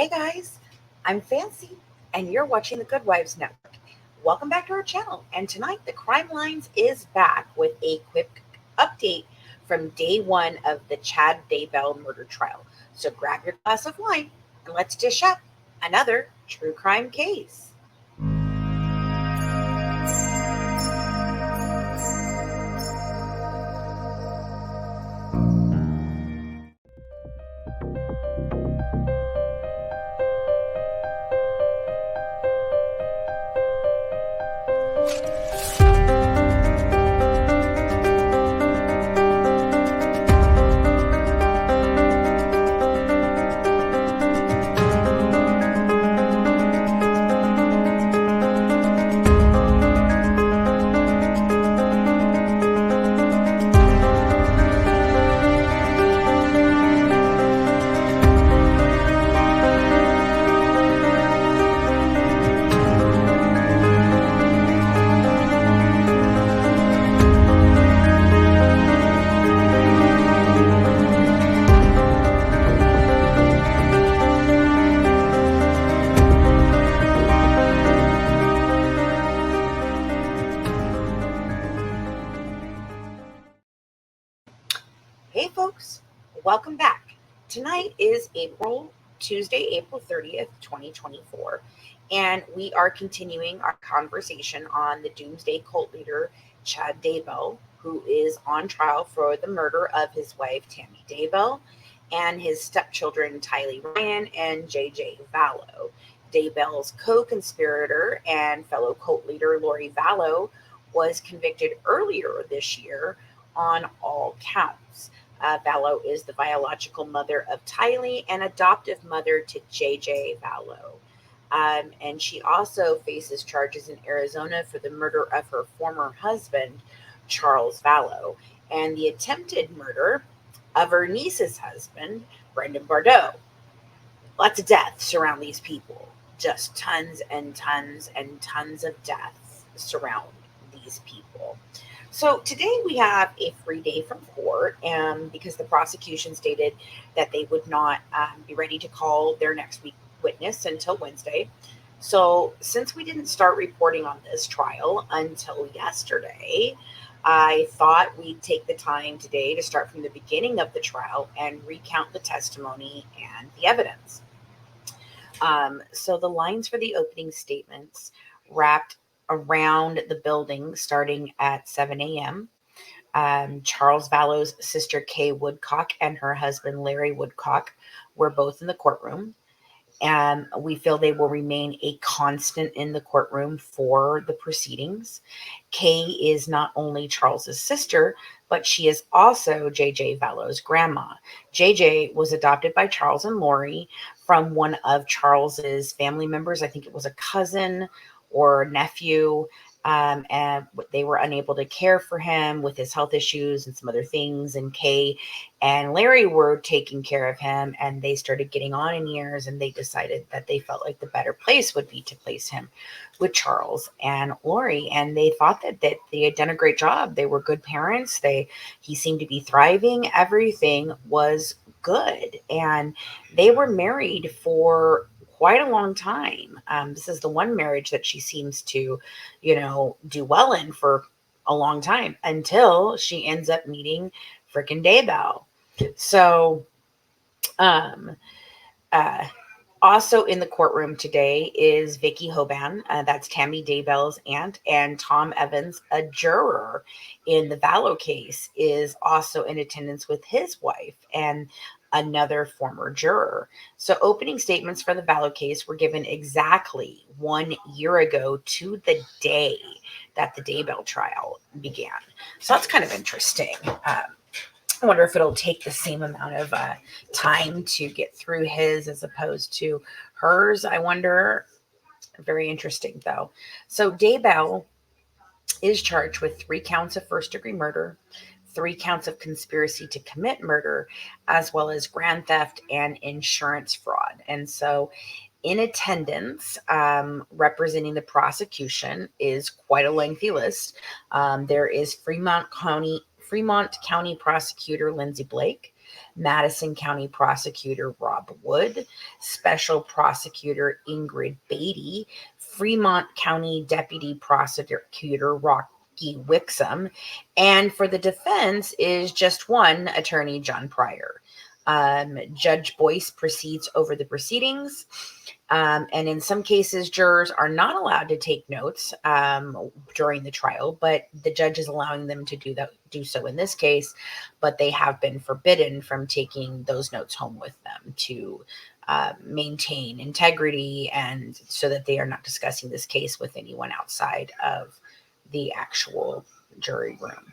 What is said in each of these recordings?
Hey guys, I'm Fancy, and you're watching the Good Wives Network. Welcome back to our channel. And tonight, the CrimeLines is back with a quick update from day one of the Chad Daybell murder trial. So grab your glass of wine and let's dish up another true crime case. Hey folks, welcome back. Tonight is Tuesday, April 30th, 2024, and we are continuing our conversation on the Doomsday cult leader Chad Daybell, who is on trial for the murder of his wife Tammy Daybell and his stepchildren Tylee Ryan and JJ Vallow. Daybell's co-conspirator and fellow cult leader Lori Vallow was convicted earlier this year on all counts. Vallow is the biological mother of Tylee and adoptive mother to JJ Vallow. And she also faces charges in Arizona for the murder of her former husband, Charles Vallow, and the attempted murder of her niece's husband, Brendan Bordeaux. Lots of deaths surround these people. Just tons and tons and tons of deaths surround these people. So today we have a free day from court because the prosecution stated that they would not be ready to call their next week witness until Wednesday. So since we didn't start reporting on this trial until yesterday, I thought we'd take the time today to start from the beginning of the trial and recount the testimony and the evidence. So the lines for the opening statements wrapped around the building starting at 7 a.m. Charles Vallow's sister Kay Woodcock and her husband Larry Woodcock were both in the courtroom. And we feel they will remain a constant in the courtroom for the proceedings. Kay is not only Charles's sister, but she is also JJ Vallow's grandma. JJ was adopted by Charles and Lori from one of Charles's family members. I think it was a cousin or nephew, and they were unable to care for him with his health issues and some other things. And Kay and Larry were taking care of him, and they started getting on in years, and they decided that they felt like the better place would be to place him with Charles and Lori. And they thought that they had done a great job. They were good parents. He seemed to be thriving. Everything was good. And they were married for quite a long time. This is the one marriage that she seems to, do well in for a long time until she ends up meeting frickin' Daybell. So, also in the courtroom today is Vicky Hoban, that's Tammy Daybell's aunt, and Tom Evans, a juror in the Vallow case, is also in attendance with his wife and another former juror. So opening statements for the Vallow case were given exactly 1 year ago to the day that the Daybell trial began. So that's kind of interesting. I wonder if it'll take the same amount of time to get through his as opposed to hers. I wonder. Very interesting, though. So Daybell is charged with 3 counts of first-degree murder, 3 counts of conspiracy to commit murder, as well as grand theft and insurance fraud. And so in attendance, representing the prosecution is quite a lengthy list. There is Fremont County Prosecutor Lindsay Blake, Madison County Prosecutor Rob Wood, Special Prosecutor Ingrid Beatty, Fremont County Deputy Prosecutor Rocky Wixom, and for the defense is just one attorney, John Pryor. Judge Boyce proceeds over the proceedings. And in some cases, jurors are not allowed to take notes during the trial, but the judge is allowing them to do so in this case, but they have been forbidden from taking those notes home with them to maintain integrity and so that they are not discussing this case with anyone outside of the actual jury room.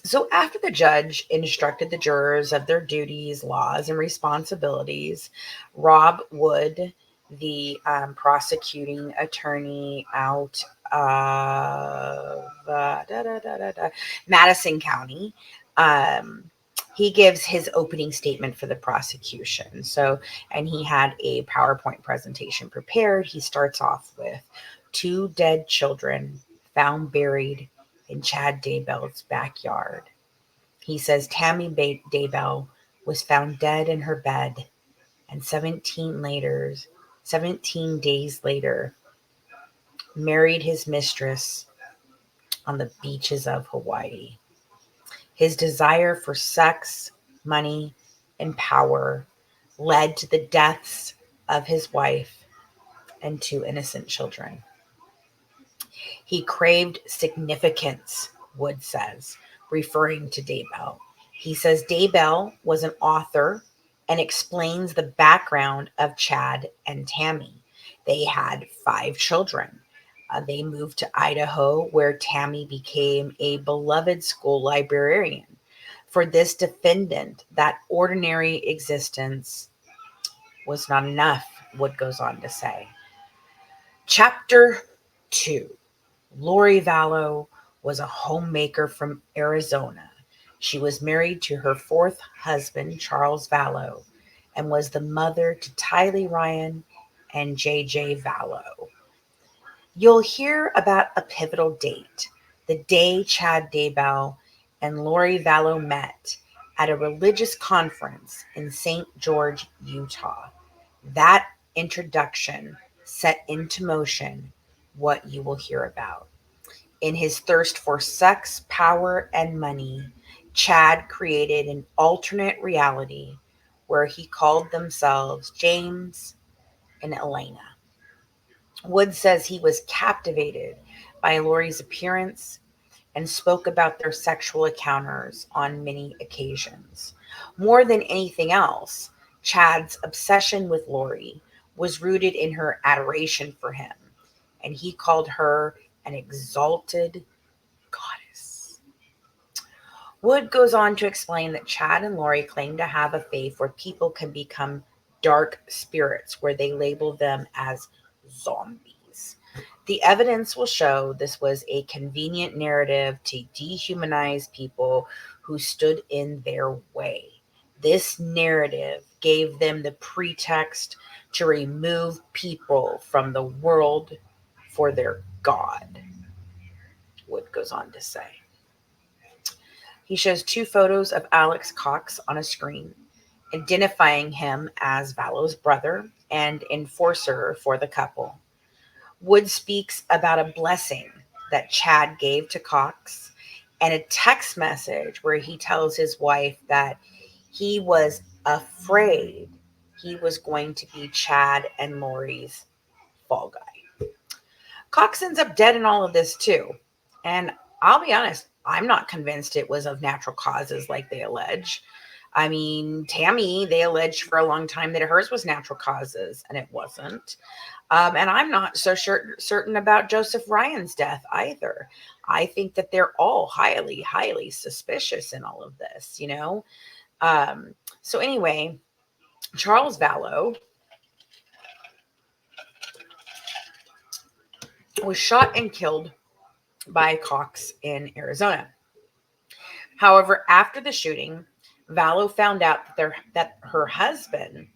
So after the judge instructed the jurors of their duties, laws, and responsibilities, Rob Wood, the prosecuting attorney out of Madison County, he gives his opening statement for the prosecution. So, and he had a PowerPoint presentation prepared. He starts off with 2 dead children found buried in Chad Daybell's backyard. He says Tammy Daybell was found dead in her bed, and 17 days later, married his mistress on the beaches of Hawaii. His desire for sex, money, and power led to the deaths of his wife and 2 innocent children. He craved significance, Wood says, referring to Daybell. He says Daybell was an author and explains the background of Chad and Tammy. They had 5 children. They moved to Idaho, where Tammy became a beloved school librarian. For this defendant, that ordinary existence was not enough, Wood goes on to say. Chapter 2. Lori Vallow was a homemaker from Arizona. She was married to her 4th husband, Charles Vallow, and was the mother to Tylee Ryan and JJ Vallow. You'll hear about a pivotal date, the day Chad Daybell and Lori Vallow met at a religious conference in St. George, Utah. That introduction set into motion what you will hear about. In his thirst for sex, power, and money, Chad created an alternate reality where he called themselves James and Elena. Wood says he was captivated by Lori's appearance and spoke about their sexual encounters on many occasions. More than anything else, Chad's obsession with Lori was rooted in her adoration for him, and he called her an exalted goddess. Wood goes on to explain that Chad and Lori claim to have a faith where people can become dark spirits, where they label them as zombies. The evidence will show this was a convenient narrative to dehumanize people who stood in their way. This narrative gave them the pretext to remove people from the world for their God, Wood goes on to say. He shows 2 photos of Alex Cox on a screen, identifying him as Vallow's brother and enforcer for the couple. Wood speaks about a blessing that Chad gave to Cox and a text message where he tells his wife that he was afraid he was going to be Chad and Lori's fall guy. Cox ends up dead in all of this too. And I'll be honest, I'm not convinced it was of natural causes like they allege. I mean, Tammy, they alleged for a long time that hers was natural causes, and it wasn't. And I'm not so certain about Joseph Ryan's death either. I think that they're all highly, highly suspicious in all of this, you know? So anyway, Charles Vallow was shot and killed by Cox in Arizona. However, after the shooting, Vallow found out that her husband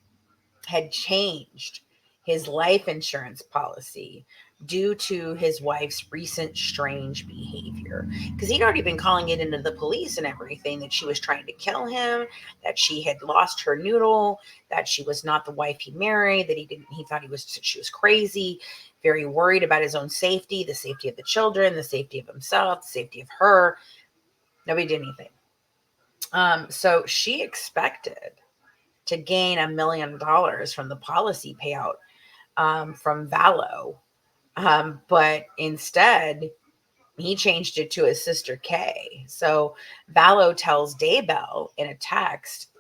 had changed his life insurance policy due to his wife's recent strange behavior. Because he'd already been calling it into the police and everything, that she was trying to kill him, that she had lost her noodle, that she was not the wife he married, that he thought she was crazy, very worried about his own safety, the safety of the children, the safety of himself, the safety of her. Nobody did anything. So she expected to gain $1 million from the policy payout from Vallow. But instead, he changed it to his sister Kay. So Vallow tells Daybell in a text,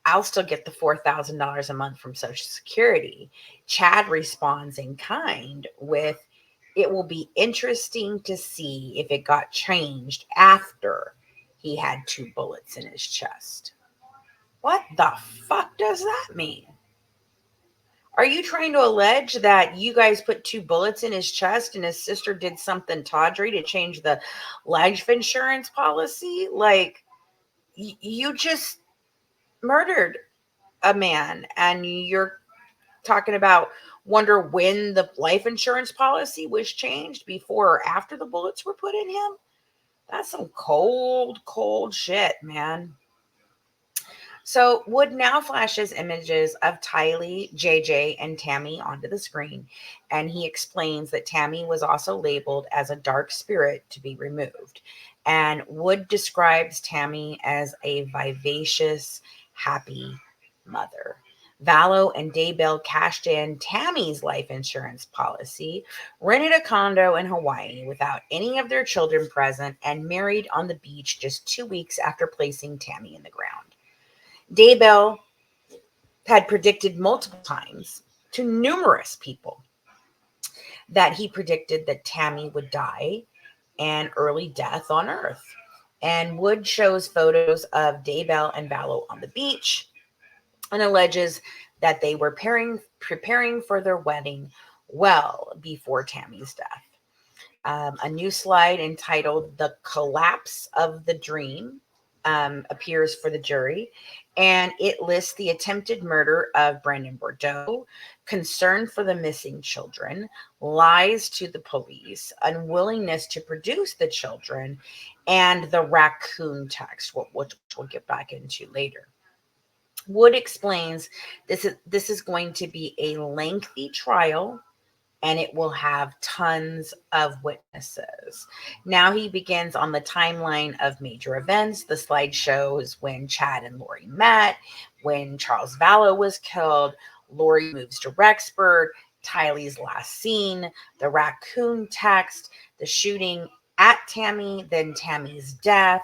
I'll still get the $4,000 a month from Social Security. Chad responds in kind with, it will be interesting to see if it got changed after he had 2 bullets in his chest. What the fuck does that mean? Are you trying to allege that you guys put 2 bullets in his chest and his sister did something tawdry to change the life insurance policy? Like, you just murdered a man and you're talking about wonder when the life insurance policy was changed, before or after the bullets were put in him? That's some cold shit, man. So Wood now flashes images of Tylee, JJ, and Tammy onto the screen, and he explains that Tammy was also labeled as a dark spirit to be removed. And Wood describes Tammy as a vivacious, happy mother. Vallow and Daybell cashed in Tammy's life insurance policy, rented a condo in Hawaii without any of their children present, and married on the beach just 2 weeks after placing Tammy in the ground. Daybell had predicted multiple times to numerous people that he predicted that Tammy would die an early death on Earth. And Wood shows photos of Daybell and Vallow on the beach and alleges that they were preparing for their wedding well before Tammy's death. A new slide entitled The Collapse of the Dream appears for the jury, and it lists the attempted murder of Brandon Bordeaux, concern for the missing children, lies to the police, unwillingness to produce the children, and the raccoon text, which we'll get back into later. Wood explains this is going to be a lengthy trial, and it will have tons of witnesses. Now he begins on the timeline of major events. The slide shows when Chad and Lori met, when Charles Vallow was killed, Lori moves to Rexburg, Tylee's last scene, the raccoon text, the shooting at Tammy, then Tammy's death,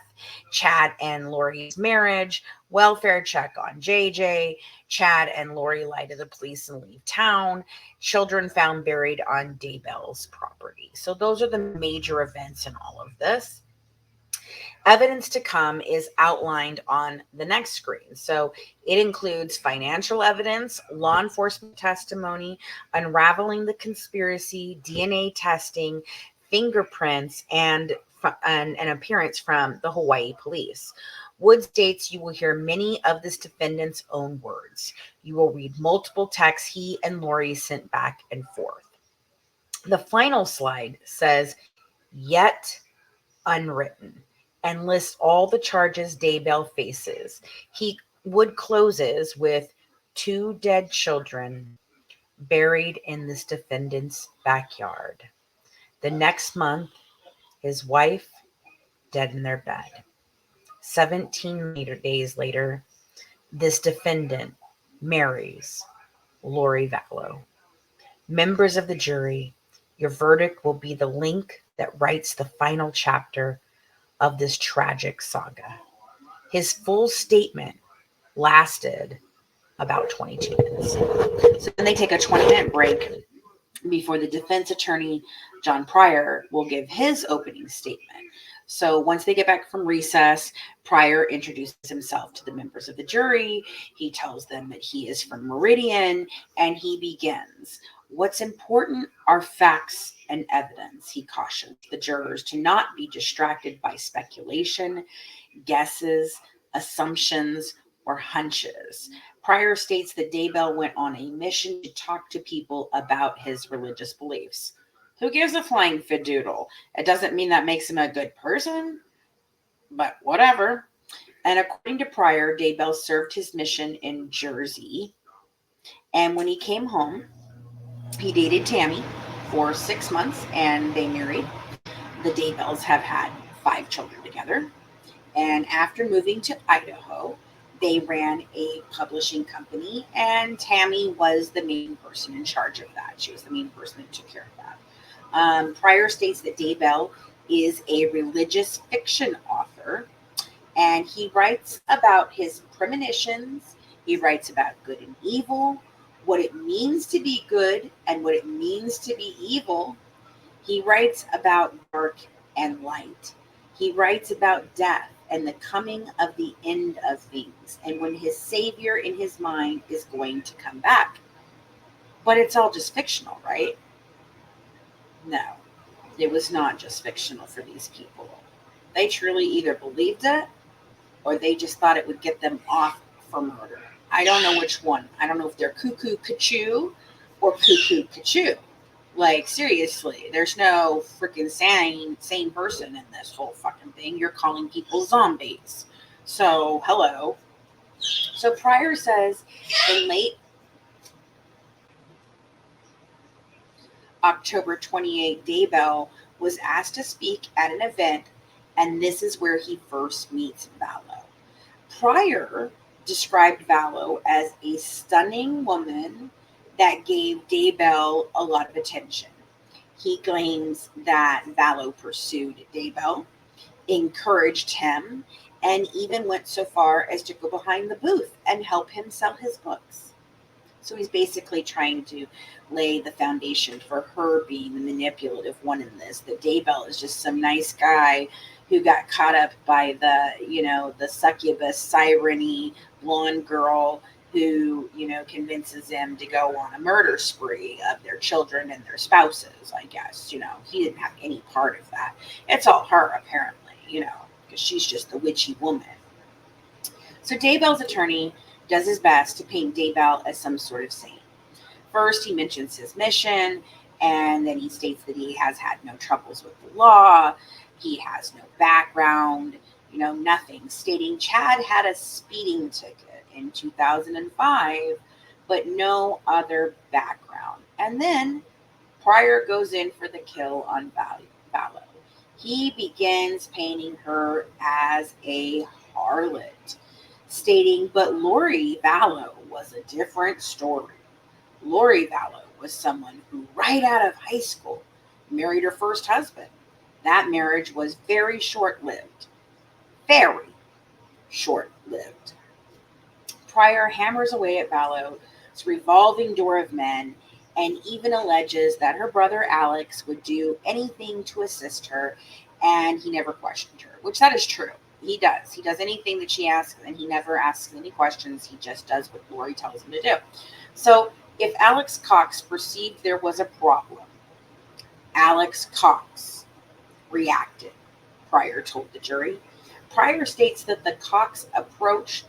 Chad and Lori's marriage, welfare check on JJ, Chad and Lori lie to the police and leave town, children found buried on Daybell's property. So those are the major events in all of this. Evidence to come is outlined on the next screen. So it includes financial evidence, law enforcement testimony, unraveling the conspiracy, DNA testing, fingerprints, and an appearance from the Hawaii police. Wood states you will hear many of this defendant's own words. You will read multiple texts he and Lori sent back and forth. The final slide says, yet unwritten, and lists all the charges Daybell faces. Wood closes with 2 dead children buried in this defendant's backyard. The next month, his wife dead in their bed. 17 days later, this defendant marries Lori Vallow. Members of the jury, your verdict will be the link that writes the final chapter of this tragic saga. His full statement lasted about 22 minutes. So then they take a 20-minute break before the defense attorney, John Pryor, will give his opening statement. So once they get back from recess, Pryor introduces himself to the members of the jury. He tells them that he is from Meridian, and he begins. What's important are facts and evidence. He cautions the jurors to not be distracted by speculation, guesses, assumptions, or hunches. Pryor states that Daybell went on a mission to talk to people about his religious beliefs. Who gives a flying fidoodle? It doesn't mean that makes him a good person, but whatever. And according to Pryor, Daybell served his mission in Jersey. And when he came home, he dated Tammy for 6 months and they married. The Daybells have had 5 children together. And after moving to Idaho, they ran a publishing company, and Tammy was the main person in charge of that. She was the main person that took care of that. Pryor states that Daybell is a religious fiction author, and he writes about his premonitions. He writes about good and evil, what it means to be good and what it means to be evil. He writes about dark and light. He writes about death and the coming of the end of things, and when his savior in his mind is going to come back. But it's all just fictional, right? No, it was not just fictional for these people. They truly either believed it or they just thought it would get them off for murder. I don't know which one. I don't know if they're cuckoo cuckoo or cuckoo cuckoo. Like, seriously, there's no freaking sane person in this whole fucking thing. You're calling people zombies. So, hello. So Pryor says in late October 28, Daybell was asked to speak at an event, and this is where he first meets Vallow. Pryor described Vallow as a stunning woman that gave Daybell a lot of attention. He claims that Vallow pursued Daybell, encouraged him, and even went so far as to go behind the booth and help him sell his books. So he's basically trying to lay the foundation for her being the manipulative one in this. That Daybell is just some nice guy who got caught up by the succubus, siren-y, blonde girl who, convinces him to go on a murder spree of their children and their spouses, I guess. He didn't have any part of that. It's all her, apparently, because she's just the witchy woman. So Daybell's attorney does his best to paint Daybell as some sort of saint. First, he mentions his mission, and then he states that he has had no troubles with the law. He has no background, nothing, stating Chad had a speeding ticket in 2005, but no other background. And then Pryor goes in for the kill on Vallow. He begins painting her as a harlot, stating, but Lori Vallow was a different story. Lori Vallow was someone who, right out of high school, married her first husband. That marriage was very short-lived. Very short-lived. Pryor hammers away at Vallow's revolving door of men and even alleges that her brother Alex would do anything to assist her, and he never questioned her, which that is true. He does. He does anything that she asks, and he never asks any questions. He just does what Lori tells him to do. So if Alex Cox perceived there was a problem, Alex Cox reacted, Pryor told the jury. Pryor states that the Cox approached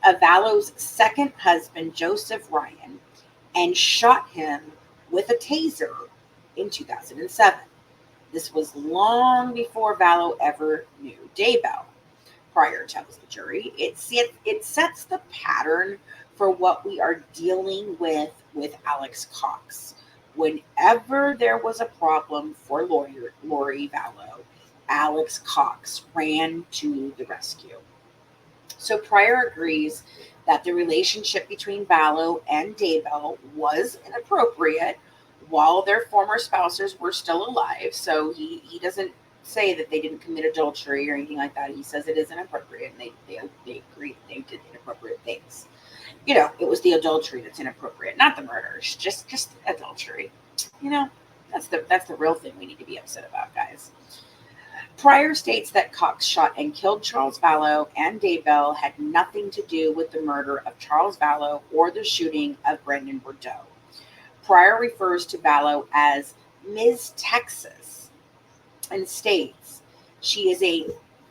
Vallow's second husband, Joseph Ryan, and shot him with a taser in 2007. This was long before Vallow ever knew Daybell. Pryor tells the jury, it sets the pattern for what we are dealing with Alex Cox. Whenever there was a problem for Lori Vallow, Alex Cox ran to the rescue. So Pryor agrees that the relationship between Vallow and Daybell was inappropriate while their former spouses were still alive. So he doesn't say that they didn't commit adultery or anything like that. He says it is inappropriate, and they agree they did inappropriate things. It was the adultery that's inappropriate, not the murders, just adultery. That's the real thing we need to be upset about, guys. Pryor states that Cox shot and killed Charles Vallow, and Daybell had nothing to do with the murder of Charles Vallow or the shooting of Brendan Bordeaux. Pryor refers to Vallow as Ms. Texas and states she is a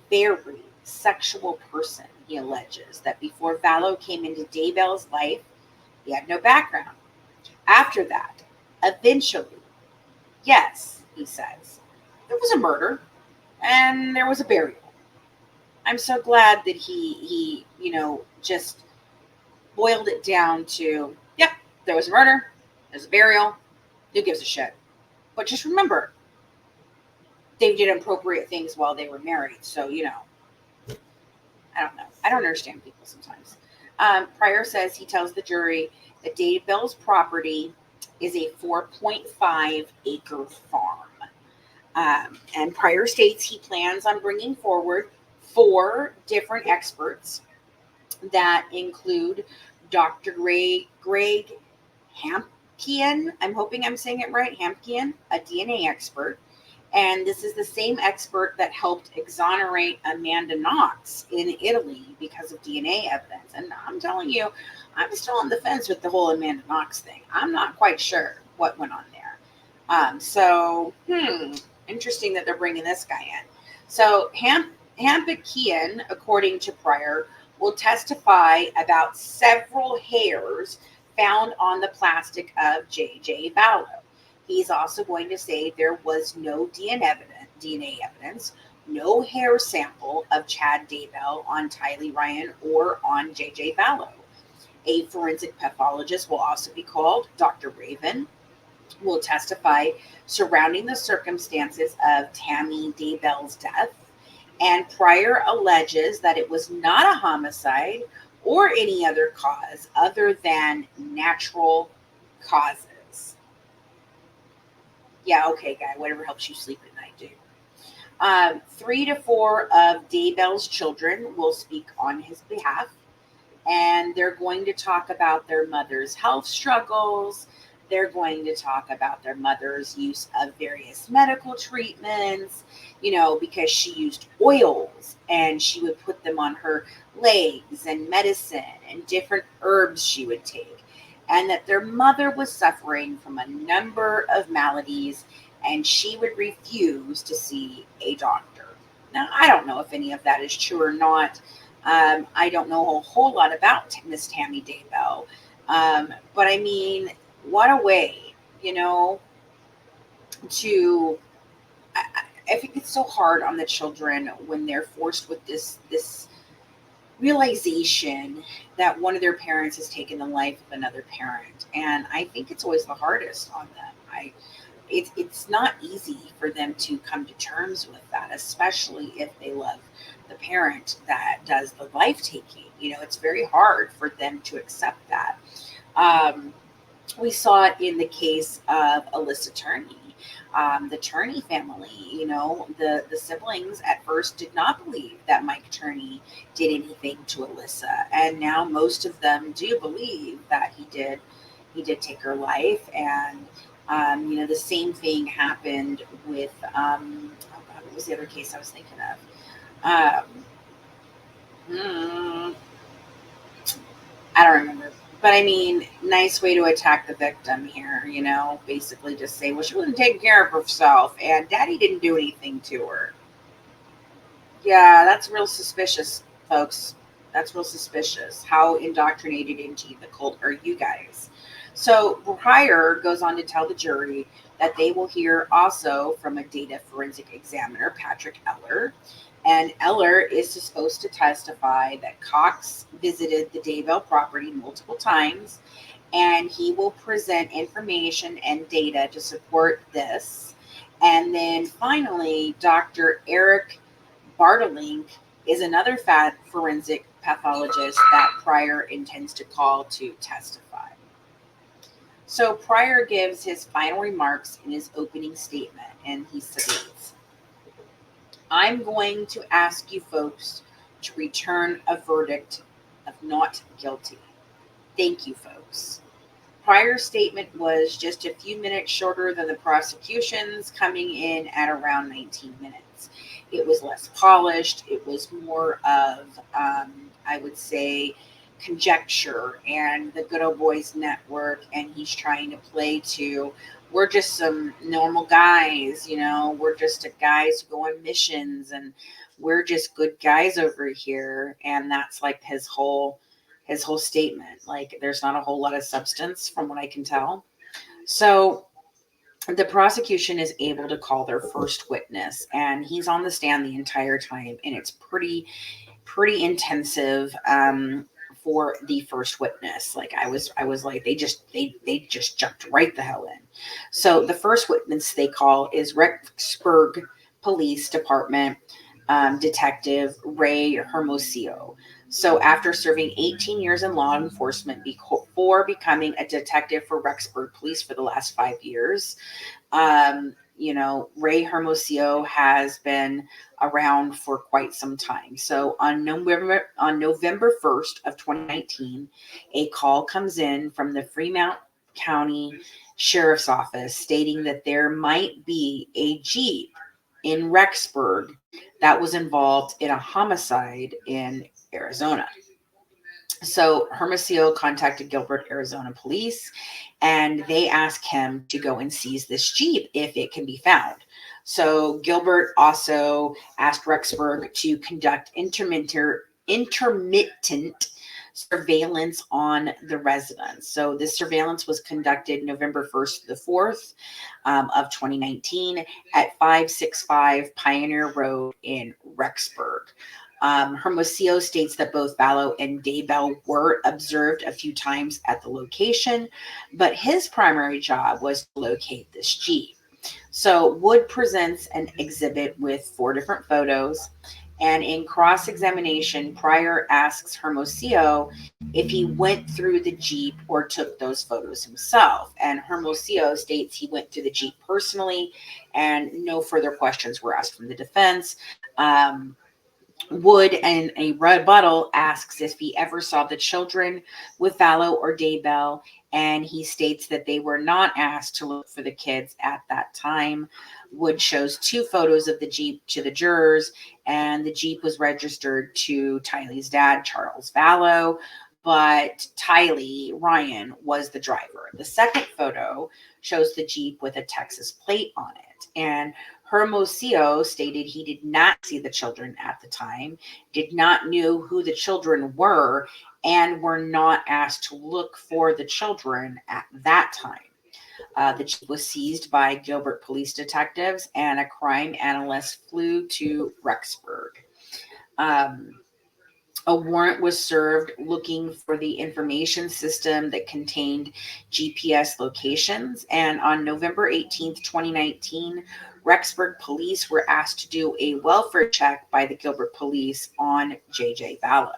very sexual person. He alleges that before Vallow came into Daybell's life, he had no background. After that, eventually, yes, he says. There was a murder and there was a burial. I'm so glad that he just boiled it down to, yep, there was a murder, there's a burial, who gives a shit? But just remember, they did appropriate things while they were married. So, I don't know. I don't understand people sometimes. Pryor says he tells the jury that Daybell's property is a 4.5 acre farm. And Pryor states he plans on bringing forward 4 different experts that include Dr. Greg Hampkian. I'm hoping I'm saying it right. Hampkian, a DNA expert. And this is the same expert that helped exonerate Amanda Knox in Italy because of DNA evidence. And I'm telling you, I'm still on the fence with the whole Amanda Knox thing. I'm not quite sure what went on there. Interesting that they're bringing this guy in. So Hampkian, according to Pryor, will testify about several hairs found on the plastic of JJ Vallow. He's also going to say there was no DNA evidence, no hair sample of Chad Daybell on Tylee Ryan or on JJ Vallow. A forensic pathologist will also be called. Dr. Raven will testify surrounding the circumstances of Tammy Daybell's death. And Pryor alleges that it was not a homicide or any other cause other than natural causes. Yeah, okay, guy, whatever helps you sleep at night, dude. 3 to 4 of Daybell's children will speak on his behalf, and they're going to talk about their mother's health struggles. They're going to talk about their mother's use of various medical treatments, because she used oils and she would put them on her legs and medicine and different herbs she would take. And that their mother was suffering from a number of maladies and she would refuse to see a doctor. Now, I don't know if any of that is true or not. I don't know a whole lot about Miss Tammy Daybell. But I mean, what a way, to... I think it's so hard on the children when they're forced with this realization that one of their parents has taken the life of another parent. And I think it's always the hardest on them. It's not easy for them to come to terms with that, especially if they love the parent that does the life taking. It's very hard for them to accept that. We saw it in the case of Alyssa Turney. The Turney family, the siblings at first did not believe that Mike Turney did anything to Alyssa. And now most of them do believe that he did take her life. And, the same thing happened with, what was the other case I was thinking of? I don't remember. But I mean, nice way to attack the victim here, basically just say, well, she wasn't taking care of herself and daddy didn't do anything to her. Yeah, that's real suspicious, folks. That's real suspicious. How indoctrinated into the cult are you guys? So Pryor goes on to tell the jury that they will hear also from a data forensic examiner, Patrick Eller. And Eller is supposed to testify that Cox visited the Daybell property multiple times, and he will present information and data to support this. And then finally, Dr. Eric Bartelink is another forensic pathologist that Pryor intends to call to testify. So Pryor gives his final remarks in his opening statement, and he states, I'm going to ask you folks to return a verdict of not guilty. Thank you, folks. Pryor's statement was just a few minutes shorter than the prosecution's, coming in at around 19 minutes. It was less polished. It was more of, I would say, conjecture and the Good Old Boys Network, and he's trying to play to, we're just some normal guys, we're just guys who go on missions and we're just good guys over here. And that's like his whole statement. Like, there's not a whole lot of substance from what I can tell. So the prosecution is able to call their first witness, and he's on the stand the entire time, and it's pretty intensive for the first witness. Like I was like, they just jumped right the hell in. So the first witness they call is Rexburg Police Department Detective Ray Hermosillo. So after serving 18 years in law enforcement before becoming a detective for Rexburg Police for the last 5 years, Ray Hermosillo has been around for quite some time. So on November 1st of 2019, a call comes in from the Fremont County Sheriff's Office stating that there might be a Jeep in Rexburg that was involved in a homicide in Arizona. So Hermosillo contacted Gilbert, Arizona police, and they asked him to go and seize this Jeep if it can be found. So Gilbert also asked Rexburg to conduct intermittent surveillance on the residence. So this surveillance was conducted November 1st to the 4th of 2019 at 565 Pioneer Road in Rexburg. Hermosillo states that both Vallow and Daybell were observed a few times at the location, but his primary job was to locate this Jeep. So Wood presents an exhibit with 4 different photos, and in cross-examination, Pryor asks Hermosillo if he went through the Jeep or took those photos himself. And Hermosillo states he went through the Jeep personally, and no further questions were asked from the defense. Wood, in a rebuttal, asks if he ever saw the children with Vallow or Daybell, and he states that they were not asked to look for the kids at that time. Wood shows 2 photos of the Jeep to the jurors, and the Jeep was registered to Tylee's dad, Charles Vallow, but Tylee, Ryan, was the driver. The second photo shows the Jeep with a Texas plate on it, and Hermosillo stated he did not see the children at the time, did not know who the children were, and were not asked to look for the children at that time. The Jeep was seized by Gilbert police detectives, and a crime analyst flew to Rexburg. A warrant was served looking for the information system that contained GPS locations, and on November 18th, 2019, Rexburg police were asked to do a welfare check by the Gilbert police on JJ Vallow.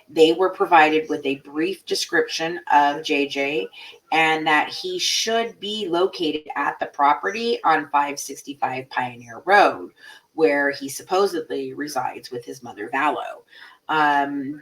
They were provided with a brief description of JJ and that he should be located at the property on 565 Pioneer Road, where he supposedly resides with his mother Vallow.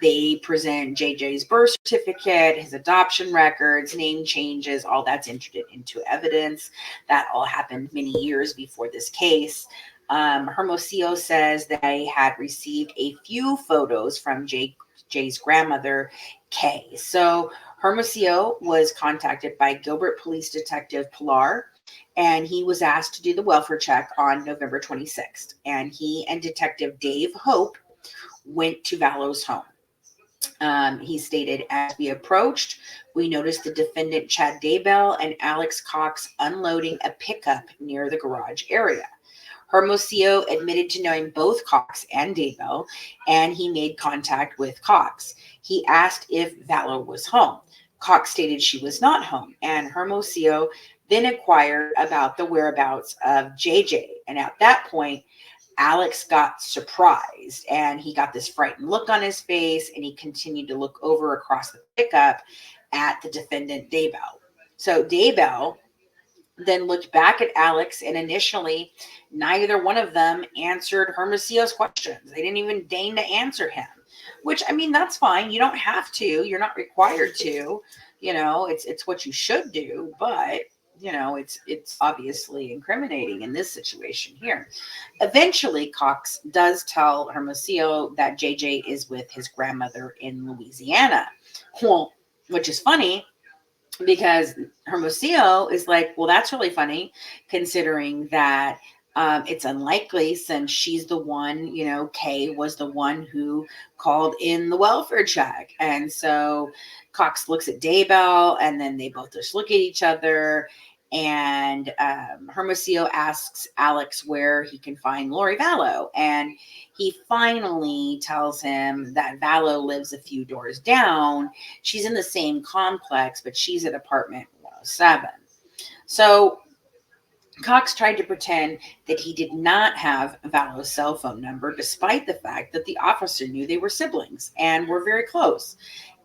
They present JJ's birth certificate, his adoption records, name changes, all that's entered into evidence. That all happened many years before this case. Hermosillo says that they had received a few photos from Jay's grandmother, Kay. So Hermosillo was contacted by Gilbert Police Detective Pilar, and he was asked to do the welfare check on November 26th. And he and Detective Dave Hope went to Vallow's home. He stated, as we approached, we noticed the defendant Chad Daybell and Alex Cox unloading a pickup near the garage area. Hermosillo admitted to knowing both Cox and Daybell, and he made contact with Cox. He asked if Vallow was home. Cox stated she was not home, and Hermosillo then inquired about the whereabouts of JJ. And at that point, Alex got surprised, and he got this frightened look on his face, and he continued to look over across the pickup at the defendant Daybell. So Daybell then looked back at Alex, and initially neither one of them answered Hermosillo's questions. They didn't even deign to answer him, which, I mean, that's fine. You don't have to. You're not required to. It's what you should do, but it's obviously incriminating in this situation here. Eventually, Cox does tell Hermosillo that JJ is with his grandmother in Louisiana. Well, which is funny because Hermosillo is like, well, that's really funny considering that it's unlikely since she's the one, Kay was the one who called in the welfare check. And so Cox looks at Daybell, and then they both just look at each other. And Hermosillo asks Alex where he can find Lori Vallow. And he finally tells him that Vallow lives a few doors down. She's in the same complex, but she's at apartment 107. So Cox tried to pretend that he did not have Vallow's cell phone number, despite the fact that the officer knew they were siblings and were very close.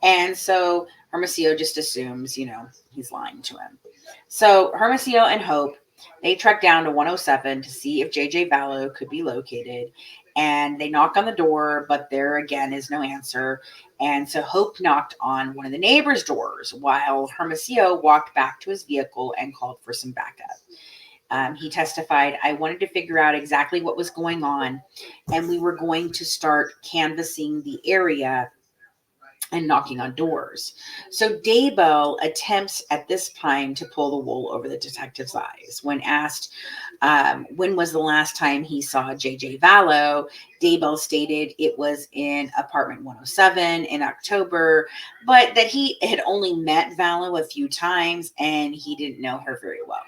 And so Hermosillo just assumes, he's lying to him. So Hermosillo and Hope, they trekked down to 107 to see if JJ Vallow could be located. And they knock on the door, but there again is no answer. And so Hope knocked on one of the neighbors' doors while Hermosillo walked back to his vehicle and called for some backup. He testified, I wanted to figure out exactly what was going on, and we were going to start canvassing the area and knocking on doors. So Daybell attempts at this time to pull the wool over the detective's eyes. When asked when was the last time he saw JJ Vallow, Daybell stated it was in apartment 107 in October, but that he had only met Vallow a few times and he didn't know her very well.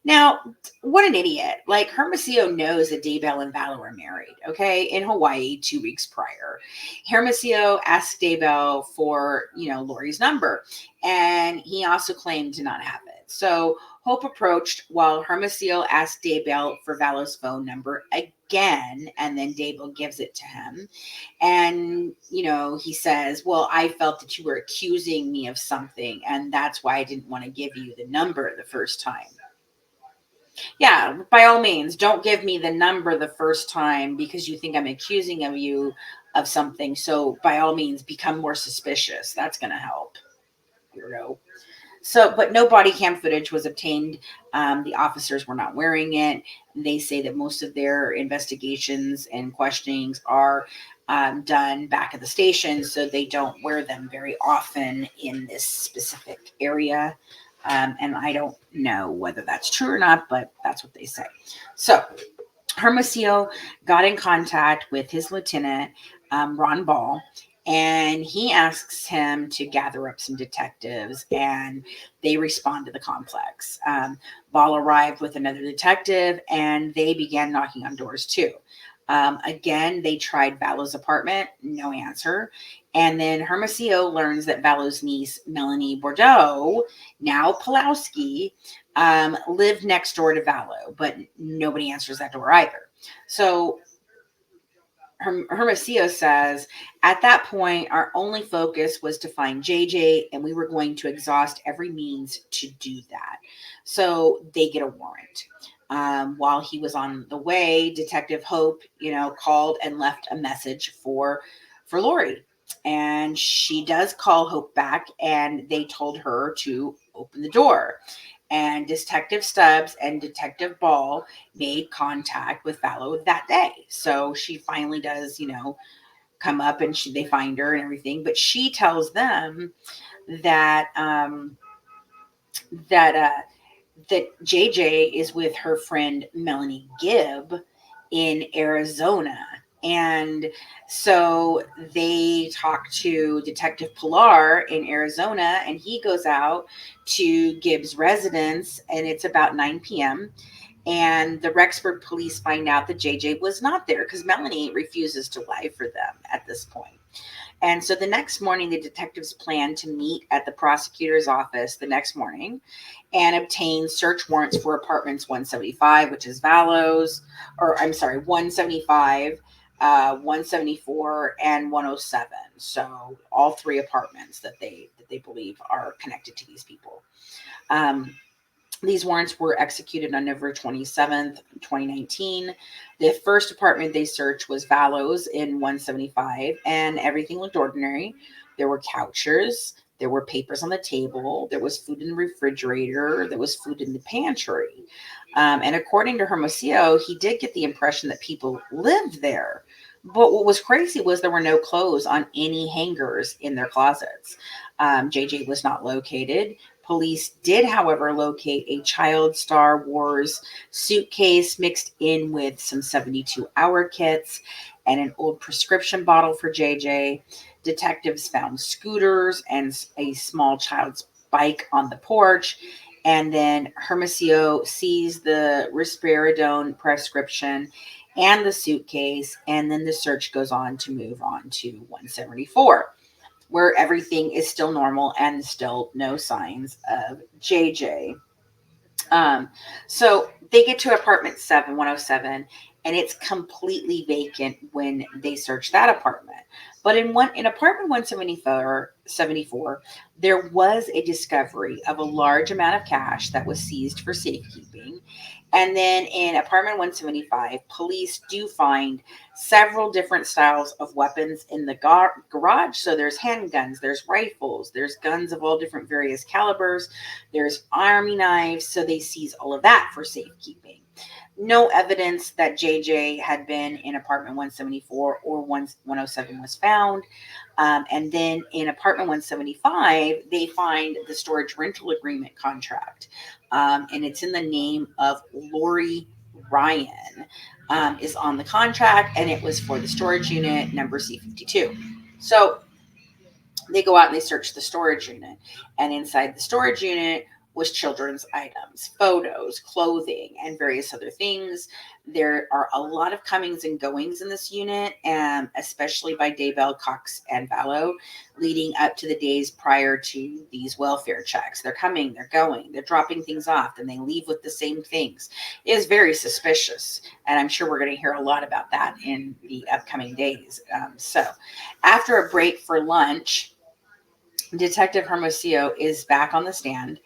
Now, what an idiot. Like, Hermosillo knows that Daybell and Vallow are married, okay, in Hawaii 2 weeks prior. Hermosillo asked Daybell for, Lori's number, and he also claimed to not have it. So Hope approached while Hermosillo asked Daybell for Vallow's phone number again, and then Daybell gives it to him. And, he says, well, I felt that you were accusing me of something, and that's why I didn't want to give you the number the first time. Yeah, by all means, don't give me the number the first time because you think I'm accusing of you of something. So by all means, become more suspicious. That's going to help. Weirdo. So, but no body cam footage was obtained. The officers were not wearing it. They say that most of their investigations and questionings are done back at the station, so they don't wear them very often in this specific area. And I don't know whether that's true or not, but that's what they say. So Hermosillo got in contact with his lieutenant, Ron Ball, and he asks him to gather up some detectives, and they respond to the complex. Ball arrived with another detective, and they began knocking on doors too. Again, they tried Vallow's apartment, no answer. And then Hermosillo learns that Vallow's niece, Melanie Bordeaux, now Pulowski, lived next door to Vallow, but nobody answers that door either. So Hermosillo says, at that point, our only focus was to find JJ, and we were going to exhaust every means to do that. So they get a warrant. While he was on the way, Detective Hope, called and left a message for Lori. And she does call Hope back, and they told her to open the door. And Detective Stubbs and Detective Ball made contact with Vallow that day. So she finally does, come up, and they find her and everything. But she tells them that that JJ is with her friend Melanie Gibb in Arizona. And so they talk to Detective Pilar in Arizona, and he goes out to Gibbs' residence, and it's about 9 p.m. And the Rexburg police find out that JJ was not there because Melanie refuses to lie for them at this point. And so the next morning, the detectives plan to meet at the prosecutor's office the next morning and obtain search warrants for apartments 175, which is Vallow's, 175, 174, and 107. So all 3 apartments that they believe are connected to these people. These warrants were executed on November 27th, 2019. The first apartment they searched was Vallow's in 175, and everything looked ordinary. There were couches, there were papers on the table, there was food in the refrigerator, there was food in the pantry. And according to Hermosillo, he did get the impression that people lived there. But what was crazy was there were no clothes on any hangers in their closets. JJ was not located. Police did, however, locate a child Star Wars suitcase mixed in with some 72-hour kits and an old prescription bottle for JJ. Detectives found scooters and a small child's bike on the porch. And then Hermosillo sees the risperidone prescription and the suitcase, and then the search goes on to move on to 174, where everything is still normal and still no signs of JJ. So they get to apartment 107, and it's completely vacant when they search that apartment. But in apartment 174, there was a discovery of a large amount of cash that was seized for safekeeping. And then in apartment 175, police do find several different styles of weapons in the garage. So there's handguns, there's rifles, there's guns of all different various calibers, there's army knives. So they seize all of that for safekeeping. No evidence that JJ had been in apartment 174 or 107 was found. And then in apartment 175, they find the storage rental agreement contract. And it's in the name of Lori Ryan, is on the contract, and it was for the storage unit number C52. So they go out and they search the storage unit, and inside the storage unit was children's items, photos, clothing, and various other things. There are a lot of comings and goings in this unit, especially by Daybell, Cox, and Vallow, leading up to the days prior to these welfare checks. They're coming, they're going, they're dropping things off, and they leave with the same things. It is very suspicious, and I'm sure we're going to hear a lot about that in the upcoming days. So after a break for lunch, Detective Hermosillo is back on the stand,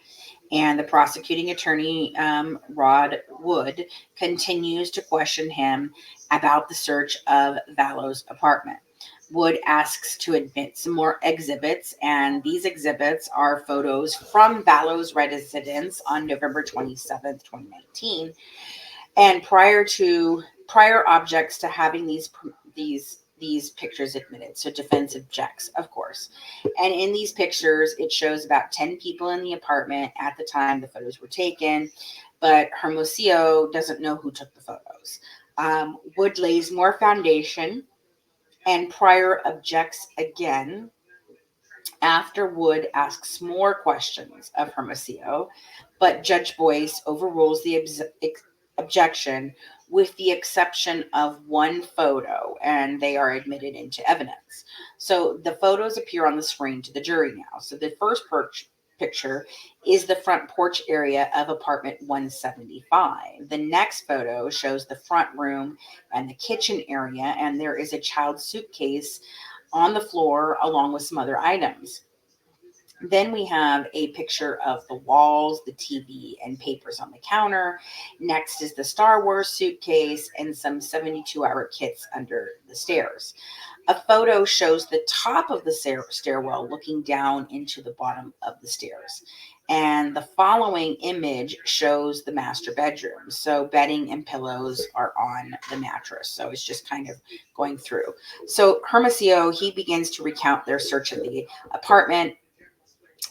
and the prosecuting attorney, Rod Wood, continues to question him about the search of Vallow's apartment. Wood asks to admit some more exhibits, and these exhibits are photos from Vallow's residence on November 27th, 2019. And prior objects to having these pictures admitted. So defense objects, of course. And in these pictures, it shows about 10 people in the apartment at the time the photos were taken, but Hermosillo doesn't know who took the photos. Wood lays more foundation and prior objects again after Wood asks more questions of Hermosillo, but Judge Boyce overrules the objection with the exception of one photo, and they are admitted into evidence. So the photos appear on the screen to the jury now. So the first picture is the front porch area of apartment 175. The next photo shows the front room and the kitchen area, and there is a child's suitcase on the floor along with some other items. Then we have a picture of the walls, the TV, and papers on the counter. Next is the Star Wars suitcase and some 72-hour kits under the stairs. A photo shows the top of the stairwell looking down into the bottom of the stairs. And the following image shows the master bedroom. So bedding and pillows are on the mattress. So it's just kind of going through. So Hermosillo, he begins to recount their search of the apartment,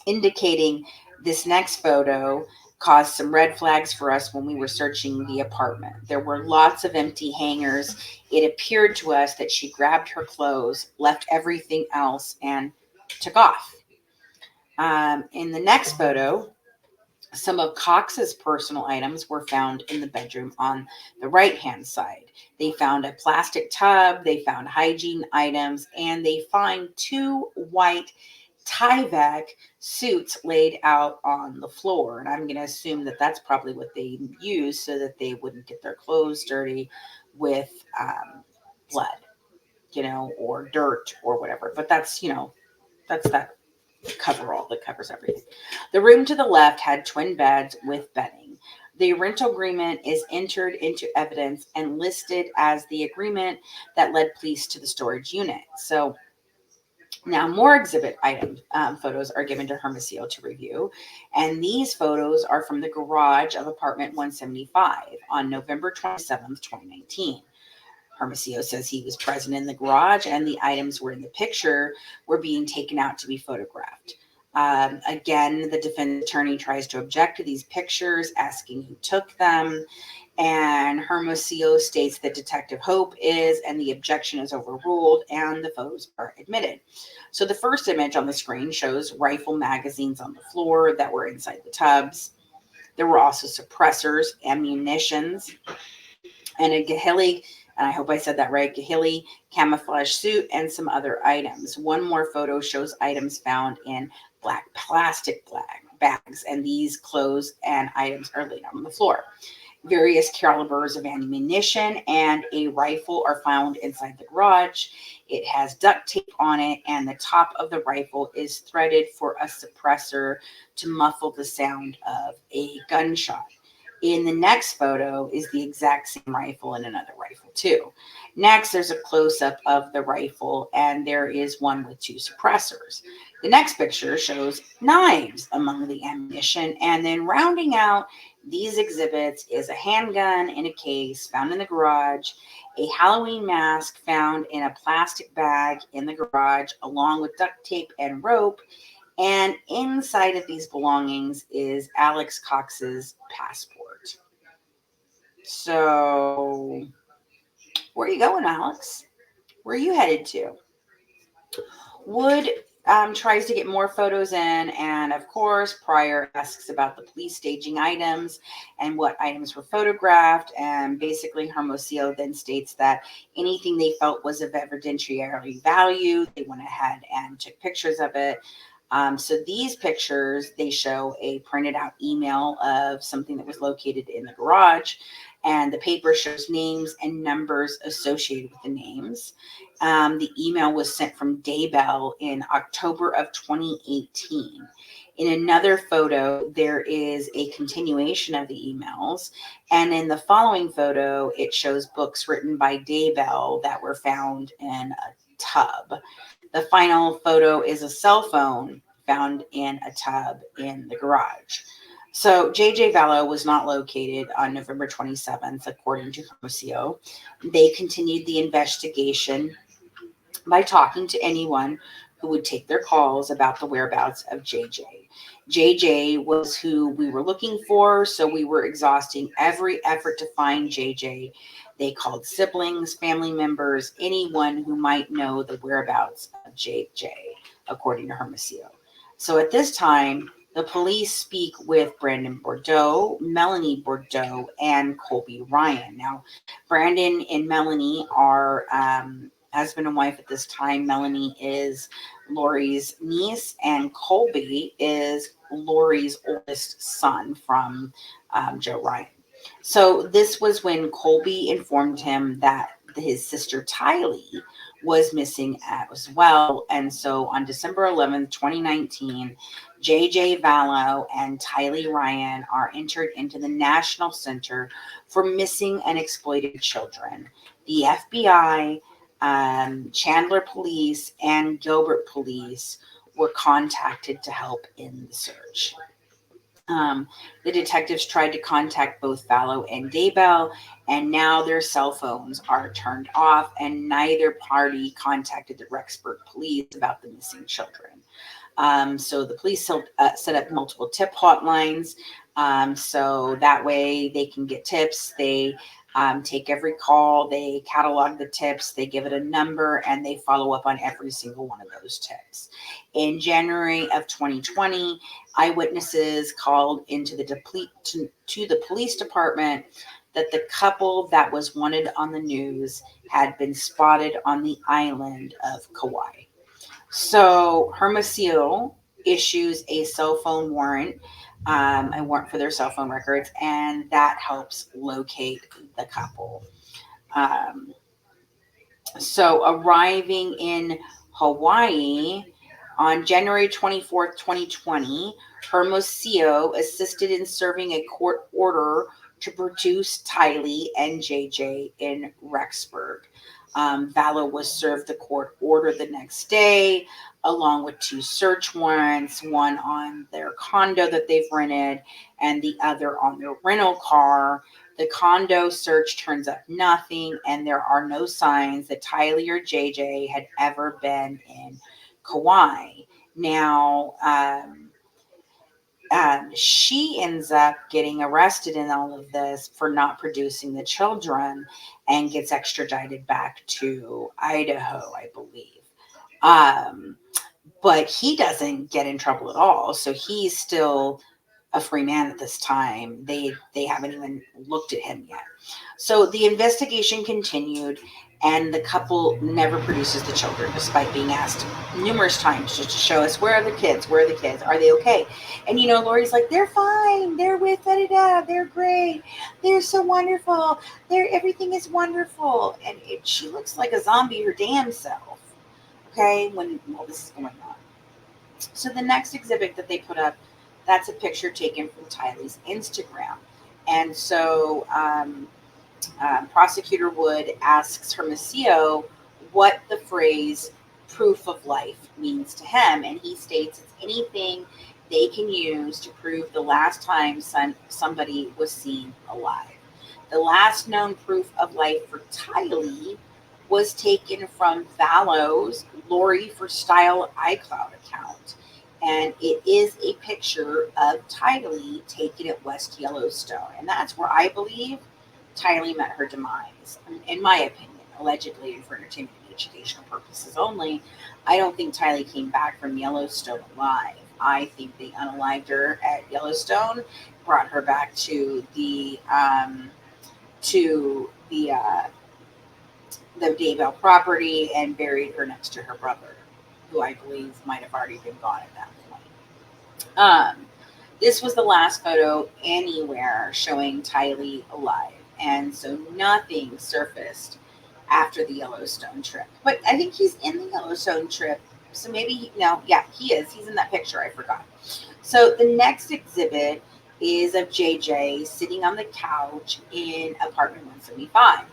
indicating this next photo caused some red flags for us when we were searching the apartment. There were lots of empty hangers. It appeared to us that she grabbed her clothes, left everything else, and took off. In the next photo, some of Cox's personal items were found in the bedroom on the right-hand side. They found a plastic tub, they found hygiene items, and they find two white Tyvek suits laid out on the floor. And I'm going to assume that that's probably what they used so that they wouldn't get their clothes dirty with blood, or dirt or whatever. But that's that coverall that covers everything. The room to the left had twin beds with bedding. The rental agreement is entered into evidence and listed as the agreement that led police to the storage unit. So now more exhibit item photos are given to Hermosillo to review, and these photos are from the garage of apartment 175 on November 27th, 2019. Hermosillo says he was present in the garage and the items were in the picture were being taken out to be photographed. Again, the defense attorney tries to object to these pictures, asking who took them. And Hermosillo states that Detective Hope is, and the objection is overruled, and the photos are admitted. So the first image on the screen shows rifle magazines on the floor that were inside the tubs. There were also suppressors, ammunitions, and a Gahili, and I hope I said that right, Gahili camouflage suit, and some other items. One more photo shows items found in black plastic bags, and these clothes and items are laid on the floor. Various calibers of ammunition and a rifle are found inside the garage. It has duct tape on it, and the top of the rifle is threaded for a suppressor to muffle the sound of a gunshot. In the next photo is the exact same rifle and another rifle too. Next, there's a close-up of the rifle, and there is one with two suppressors. The next picture shows knives among the ammunition, and then rounding out these exhibits is a handgun in a case found in the garage, a Halloween mask found in a plastic bag in the garage, along with duct tape and rope. And inside of these belongings is Alex Cox's passport. So, where are you going, Alex? Where are you headed to? Wood tries to get more photos in, and of course, Pryor asks about the police staging items and what items were photographed. And basically, Hermosillo then states that anything they felt was of evidentiary value, they went ahead and took pictures of it. So these pictures, they show a printed out email of something that was located in the garage, and the paper shows names and numbers associated with the names. The email was sent from Daybell in October of 2018. In another photo, there is a continuation of the emails. And in the following photo, it shows books written by Daybell that were found in a tub. The final photo is a cell phone found in a tub in the garage. So JJ Vallow was not located on November 27th, according to Hermosillo. They continued the investigation by talking to anyone who would take their calls about the whereabouts of JJ. JJ was who we were looking for, so we were exhausting every effort to find JJ. They called siblings, family members, anyone who might know the whereabouts of JJ, according to Hermosillo. So at this time, the police speak with Brandon Bordeaux, Melanie Bordeaux, and Colby Ryan. Now, Brandon and Melanie are husband and wife at this time. Melanie is Lori's niece, and Colby is Lori's oldest son from Joe Ryan. So this was when Colby informed him that his sister Tylee was missing as well. And so on December 11th, 2019, JJ Vallow and Tylee Ryan are entered into the National Center for Missing and Exploited Children. The FBI, Chandler Police, and Gilbert Police were contacted to help in the search. The detectives tried to contact both Vallow and Daybell, and now their cell phones are turned off, and neither party contacted the Rexburg Police about the missing children. So the police set up multiple tip hotlines, so that way they can get tips. They take every call, they catalog the tips, they give it a number, and they follow up on every single one of those tips. In January of 2020, eyewitnesses called into to the police department that the couple that was wanted on the news had been spotted on the island of Kauai. So Hermosillo issues a cell phone warrant, a warrant for their cell phone records, and that helps locate the couple. So arriving in Hawaii on January 24th, 2020, Hermosillo assisted in serving a court order to produce Tylee and JJ in Rexburg. Vallow was served the court order the next day, along with 2 search warrants, one on their condo that they've rented and the other on their rental car. The condo search turns up nothing, and there are no signs that Tylee or JJ had ever been in Kauai. Now, she ends up getting arrested in all of this for not producing the children and gets extradited back to Idaho, I believe. But he doesn't get in trouble at all. So he's still a free man at this time. They haven't even looked at him yet. So the investigation continued, and the couple never produces the children, despite being asked numerous times just to show us, where are the kids? Where are the kids? Are they okay? And Lori's like, they're fine. They're with da-da-da. They're great. They're so wonderful. Everything is wonderful. And she looks like a zombie her damn self. Okay, when all this is going on. So the next exhibit that they put up, that's a picture taken from Tylee's Instagram. And so Prosecutor Wood asks Hermosillo what the phrase proof of life means to him. And he states it's anything they can use to prove the last time somebody was seen alive. The last known proof of life for Tylee was taken from Vallow's Lori for Style iCloud account. And it is a picture of Tylee taken at West Yellowstone. And that's where I believe Tylee met her demise, in my opinion, allegedly and for entertainment and educational purposes only. I don't think Tylee came back from Yellowstone alive. I think they unalived her at Yellowstone, brought her back to the Daybell property, and buried her next to her brother, who I believe might have already been gone at that point. This was the last photo anywhere showing Tylee alive. And so nothing surfaced after the Yellowstone trip. But I think he's in the Yellowstone trip. So maybe, he is. He's in that picture. I forgot. So the next exhibit is of JJ sitting on the couch in apartment 175.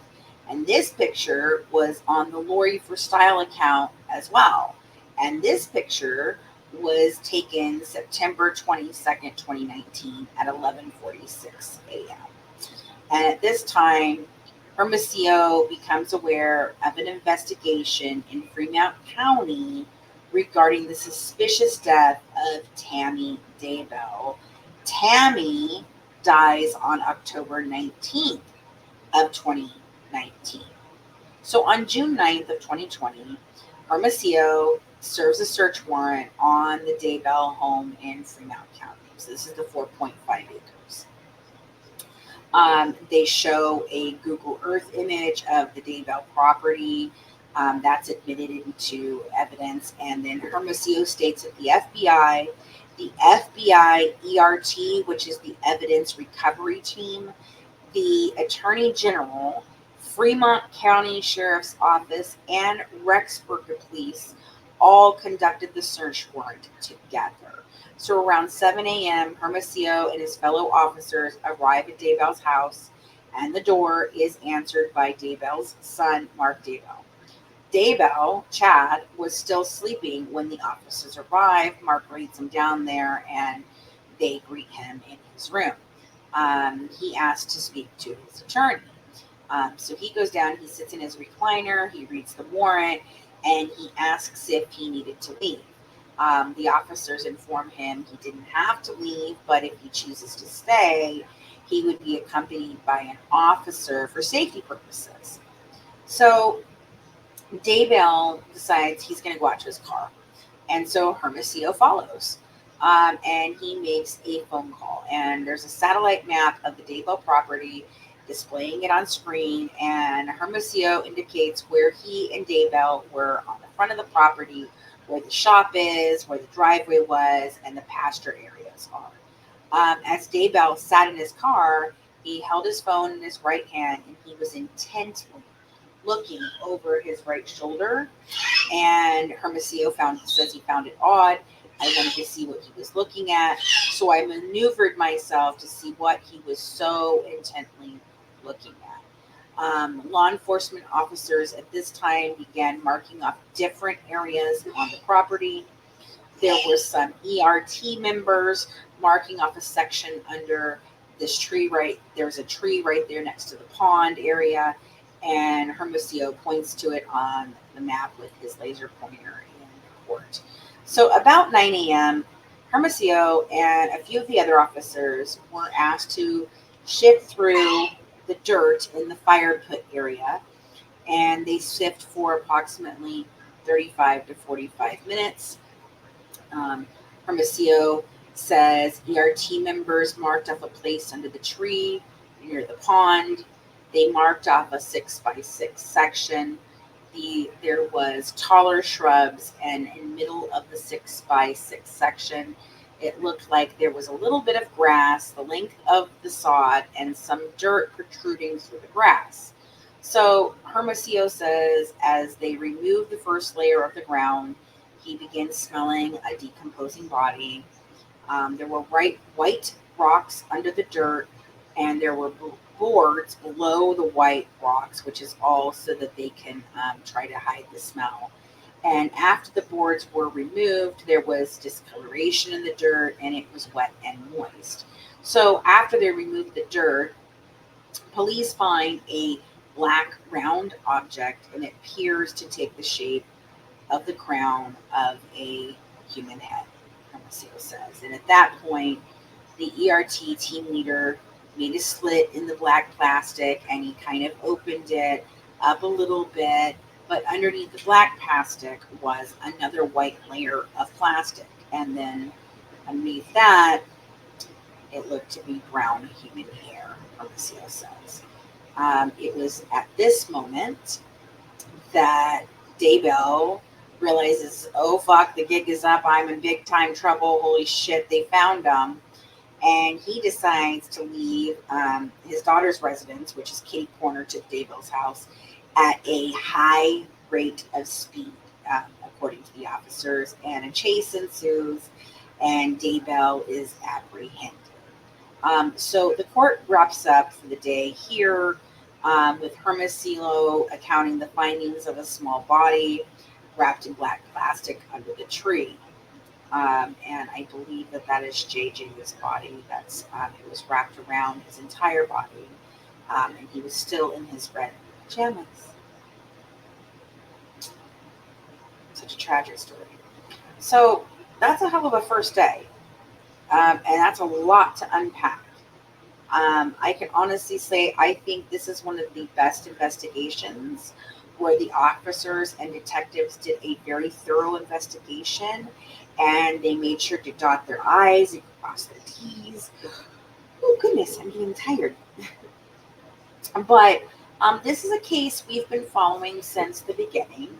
And this picture was on the Lori for Style account as well. And this picture was taken September 22nd, 2019 at 11:46 a.m. And at this time, Hermosillo becomes aware of an investigation in Fremont County regarding the suspicious death of Tammy Daybell. Tammy dies on October 19th of 2019. So on June 9th of 2020, Hermosillo serves a search warrant on the Daybell home in Fremont County. So this is the 4.5 acres. They show a Google Earth image of the Daybell property. That's admitted into evidence. And then Hermosillo states that the FBI ERT, which is the Evidence Recovery Team, the Attorney General, Fremont County Sheriff's Office, and Rexburg Police all conducted the search warrant together. So around 7 a.m., Hermosillo and his fellow officers arrive at Daybell's house, and the door is answered by Daybell's son, Mark Daybell. Daybell, Chad, was still sleeping when the officers arrive. Mark leads him down there, and they greet him in his room. He asks to speak to his attorney. So he goes down, he sits in his recliner, he reads the warrant, and he asks if he needed to leave. The officers inform him he didn't have to leave, but if he chooses to stay, he would be accompanied by an officer for safety purposes. So Daybell decides he's going to go out to his car. And so Hermosillo follows. And he makes a phone call. And there's a satellite map of the Daybell property displaying it on screen. And Hermosillo indicates where he and Daybell were on the front of the property, where the shop is, where the driveway was, and the pasture areas are. As Daybell sat in his car, he held his phone in his right hand, and he was intently looking over his right shoulder. And Hermosillo says he found it odd. I wanted to see what he was looking at, so I maneuvered myself to see what he was so intently looking at. Law enforcement officers at this time began marking off different areas on the property. There were some ERT members marking off a section under this tree there's a tree right there next to the pond area, and Hermosillo points to it on the map with his laser pointer in court. So about 9 a.m., Hermosillo and a few of the other officers were asked to shift through the dirt in the fire pit area, and they sift for approximately 35 to 45 minutes. Hermosillo says ERT members marked off a place under the tree near the pond. They marked off a 6x6 section. There was taller shrubs, and in the middle of the 6x6 section, it looked like there was a little bit of grass, the length of the sod, and some dirt protruding through the grass. So Hermosillo says as they removed the first layer of the ground, he began smelling a decomposing body. There were white rocks under the dirt, and there were boards below the white rocks, which is all so that they can try to hide the smell. And after the boards were removed, there was discoloration in the dirt, and it was wet and moist. So after they removed the dirt, police find a black round object, and it appears to take the shape of the crown of a human head, Hermosillo says. And at that point, the ERT team leader made a slit in the black plastic, and he kind of opened it up a little bit, but underneath the black plastic was another white layer of plastic. And then underneath that, it looked to be brown human hair, Hermosillo says. It was at this moment that Daybell realizes, oh fuck, the gig is up, I'm in big time trouble, holy shit, they found him. And he decides to leave his daughter's residence, which is kitty corner to Daybell's house, at a high rate of speed, according to the officers. And a chase ensues, and Daybell is apprehended. So the court wraps up for the day here with Hermosillo accounting the findings of a small body wrapped in black plastic under the tree. And I believe that is JJ's body. It was wrapped around his entire body, and he was still in his red pajamas. Such a tragic story. So that's a hell of a first day, and that's a lot to unpack. I can honestly say I think this is one of the best investigations where the officers and detectives did a very thorough investigation, and they made sure to dot their I's and cross their T's. Oh goodness, I'm getting tired. But this is a case we've been following since the beginning.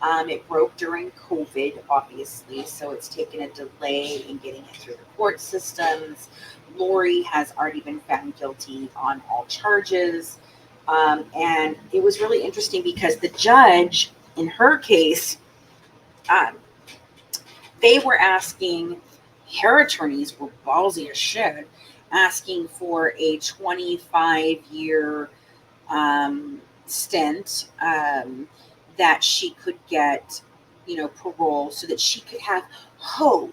It broke during COVID, obviously, so it's taken a delay in getting it through the court systems. Lori has already been found guilty on all charges. And it was really interesting because the judge in her case, they were asking, her attorneys were ballsy as shit, asking for a 25-year stint that she could get, parole so that she could have hope.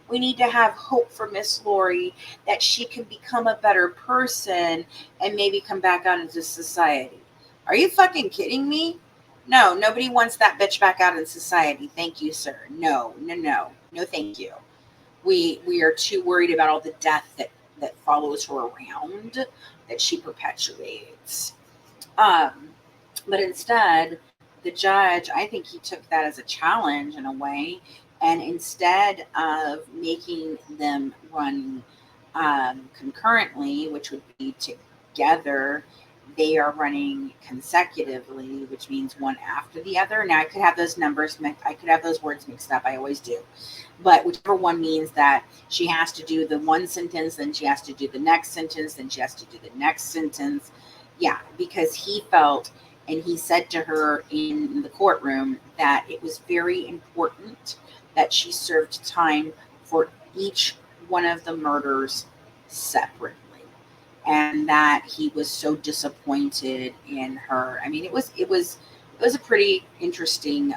We need to have hope for Miss Lori that she can become a better person and maybe come back out into society. Are you fucking kidding me? No, nobody wants that bitch back out in society. Thank you, sir. No, thank you. We are too worried about all the death that follows her around, that she perpetuates. But instead, the judge, I think he took that as a challenge in a way. And instead of making them run concurrently, which would be together, they are running consecutively, which means one after the other. Now, I could have those words mixed up. I always do. But whichever one means that she has to do the one sentence, then she has to do the next sentence, then she has to do the next sentence. Yeah, because he felt, and he said to her in the courtroom, that it was very important that she served time for each one of the murders separately, and that he was so disappointed in her. I mean, it was a pretty interesting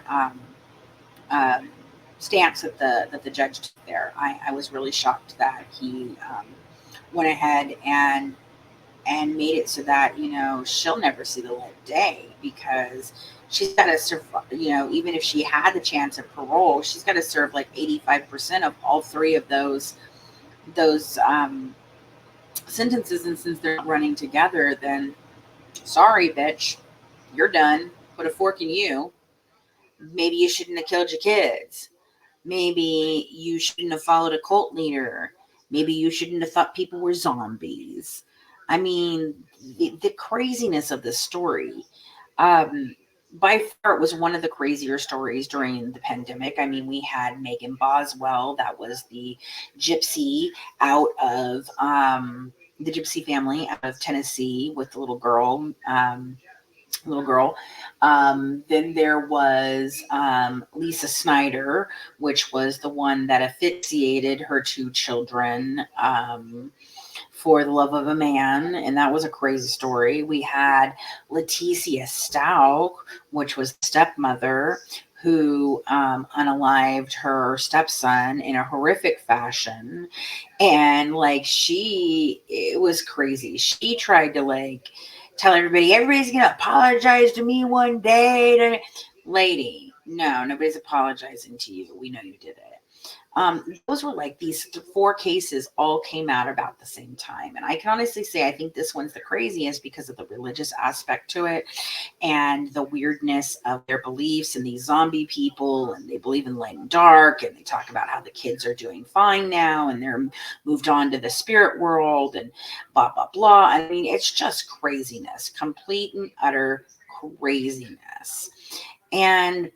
stance that the judge took there. I was really shocked that he went ahead and made it so that she'll never see the light of day, because she's got to serve, even if she had the chance of parole, she's got to serve like 85% of all three of those sentences. And since they're not running together, then sorry, bitch, you're done. Put a fork in you. Maybe you shouldn't have killed your kids. Maybe you shouldn't have followed a cult leader. Maybe you shouldn't have thought people were zombies. I mean, the craziness of this story. Um, by far, it was one of the crazier stories during the pandemic. I mean, we had Megan Boswell, that was the gypsy out of the gypsy family out of Tennessee with the little girl. Little girl. Then there was Lisa Snyder, which was the one that asphyxiated her two children for the love of a man, and that was a crazy story. We had Leticia Stout, which was the stepmother who unalived her stepson in a horrific fashion. And like it was crazy. She tried to like tell everybody's gonna apologize to me one day. Lady, no, nobody's apologizing to you. We know you did it. Those were like these four cases all came out about the same time. And I can honestly say, I think this one's the craziest because of the religious aspect to it and the weirdness of their beliefs and these zombie people. And they believe in light and dark. And they talk about how the kids are doing fine now and they're moved on to the spirit world and blah, blah, blah. I mean, it's just craziness, complete and utter craziness. And,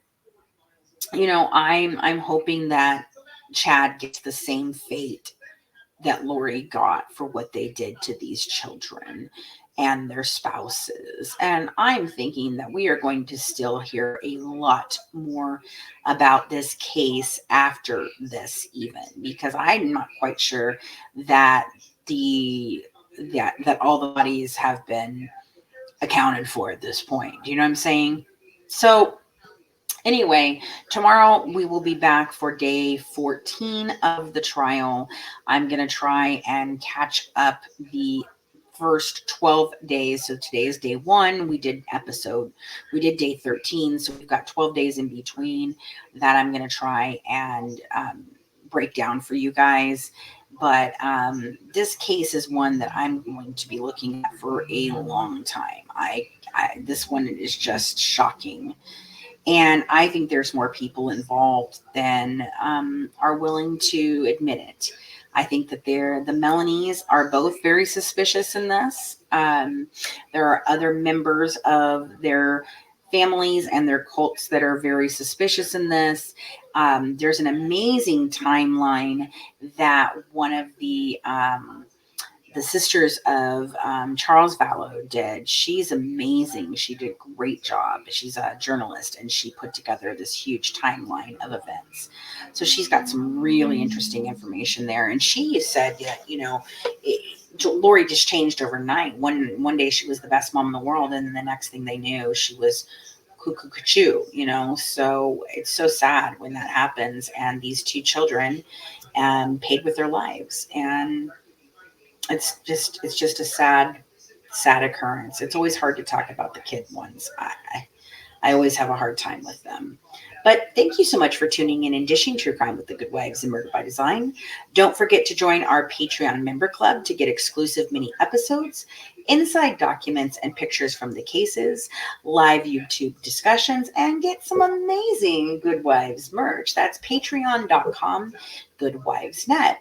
you know, I'm hoping that Chad gets the same fate that Lori got for what they did to these children and their spouses. And I'm thinking that we are going to still hear a lot more about this case after this, even because I'm not quite sure that that all the bodies have been accounted for at this point. Do you know what I'm saying? So anyway, tomorrow we will be back for day 14 of the trial. I'm going to try and catch up the first 12 days. So today is day 1. We did day 13. So we've got 12 days in between that I'm going to try and break down for you guys. But this case is one that I'm going to be looking at for a long time. This one is just shocking. And I think there's more people involved than are willing to admit it. I think that the Melanies are both very suspicious in this. There are other members of their families and their cults that are very suspicious in this. There's an amazing timeline that one of the sisters of Charles Vallow did. She's amazing. She did a great job. She's a journalist and she put together this huge timeline of events. So she's got some really interesting information there. And she said that, you know, Lori just changed overnight. One day she was the best mom in the world. And then the next thing they knew, she was cuckoo, you know. So it's so sad when that happens. And these two children paid with their lives. And it's just a sad occurrence. It's always hard to talk about the kid ones. I always have a hard time with them. But thank you so much for tuning in and dishing true crime with the Good Wives and Murder by Design. Don't forget to join our Patreon member club to get exclusive mini episodes, inside documents and pictures from the cases, live YouTube discussions, and get some amazing Good Wives merch. That's patreon.com, GoodWivesNet.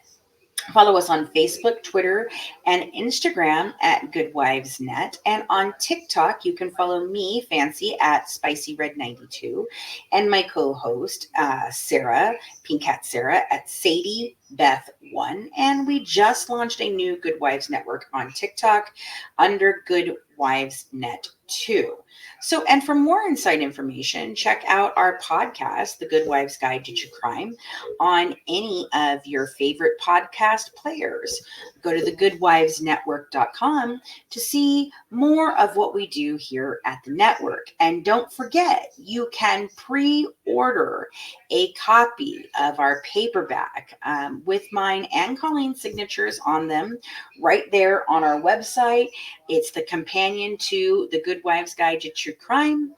Follow us on Facebook, Twitter, and Instagram at Good Wives Net. And on TikTok, you can follow me, Fancy, at SpicyRed92, and my co-host, Sarah, Pink Cat Sarah, at Sadie Beth 1. And we just launched a new Good Wives Network on TikTok under Good Wives Net 2. So, and for more inside information, check out our podcast, The Good Wives Guide to True Crime, on any of your favorite podcast players. Go to thegoodwivesnetwork.com to see more of what we do here at the network. And don't forget, you can pre-order a copy of our paperback with mine and Colleen's signatures on them right there on our website. It's the companion to The Good Wives Guide to True Crime.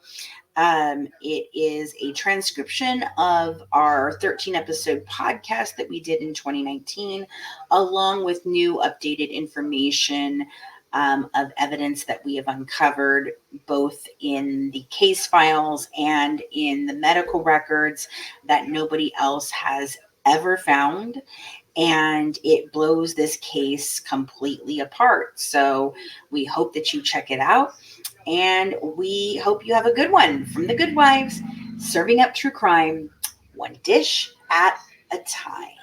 It is a transcription of our 13-episode podcast that we did in 2019, along with new updated information of evidence that we have uncovered both in the case files and in the medical records that nobody else has ever found. and it blows this case completely apart. So we hope that you check it out, and we hope you have a good one from the Good Wives, serving up true crime, one dish at a time.